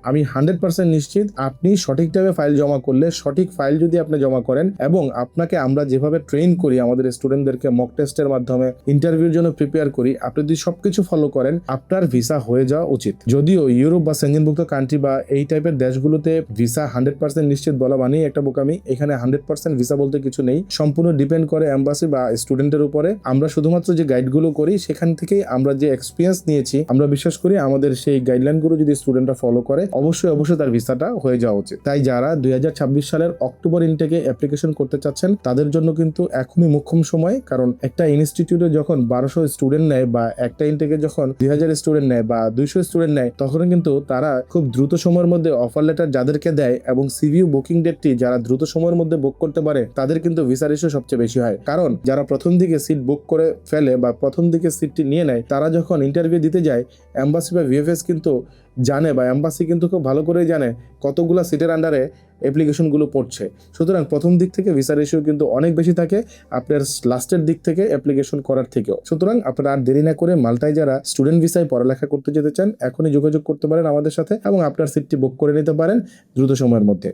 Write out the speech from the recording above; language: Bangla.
আমি 100% নিশ্চিত আপনি সঠিক টাইমে ফাইল জমা করলে, সঠিক ফাইল যদি আপনি জমা করেন এবং আপনাকে আমরা যেভাবে ট্রেন করি আমাদের স্টুডেন্টদেরকে মক টেস্টের মাধ্যমে ইন্টারভিউর জন্য প্রিপেয়ার করি, আপনি যদি সবকিছু ফলো করেন আপনার ভিসা হয়ে যাওয়া উচিত। যদিও ইউরোপ বা সেনজেনভুক্ত কান্ট্রি বা এই টাইপের দেশগুলোতে ভিসা 100% নিশ্চিত বলা মানেই একটা বোকামি। এখানে 100% ভিসা বলতে কিছু নেই, সম্পূর্ণ ডিপেন্ড করে এম্বাসি বা স্টুডেন্টের উপরে। আমরা শুধুমাত্র যে গাইডগুলো করি সেখান থেকেই আমরা যে এক্সপিরিয়েন্স নিয়েছি, আমরা বিশ্বাস করি আমাদের সেই গাইডলাইনগুলো যদি স্টুডেন্টরা ফলো করে অবশ্যই তার ভিসাটা হয়ে যাওয়া উচিত। তাই যারা 2026 সালের অক্টোবর ইনটেকে অ্যাপ্লিকেশন করতে চাচ্ছেন তাদের জন্য কিন্তু এখনই মোক্ষম সময়। কারণ একটা ইনস্টিটিউটে যখন 1200 স্টুডেন্ট নেয় বা একটা ইনটেকে যখন 2000 স্টুডেন্ট নেয় বা 200 স্টুডেন্ট নেয়, তখন কিন্তু তারা খুব দ্রুত সময়ের মধ্যে অফার লেটার যাদেরকে দেয় এবং সিভিউ বুকিং ডেটটি যারা দ্রুত সময়ের মধ্যে বুক করতে পারে তাদের কিন্তু ভিসা রেশিও সবচেয়ে বেশি হয়। কারণ যারা প্রথম দিকে সিট বুক করে ফেলে বা প্রথম দিকে সিটটি নিয়ে নেয়, তারা যখন ইন্টারভিউ দিতে যায় এম্বাসি বা ভিএফএস কিন্তু জানে বা এম্বাসি কিন্তু খুব ভালো করেই জানে কতগুলো সিটের আন্ডারে অ্যাপ্লিকেশনগুলো পড়ছে। সুতরাং প্রথম দিক থেকে ভিসা রেশিও কিন্তু অনেক বেশি থাকে আপনার লাস্টের দিক থেকে অ্যাপ্লিকেশন করার থেকেও। সুতরাং আপনারা আর দেরি না করে মাল্টায় যারা স্টুডেন্ট ভিসায় পড়ালেখা করতে যেতে চান এখনই যোগাযোগ করতে পারেন আমাদের সাথে এবং আপনার সিটটি বুক করে নিতে পারেন দ্রুত সময়ের মধ্যে।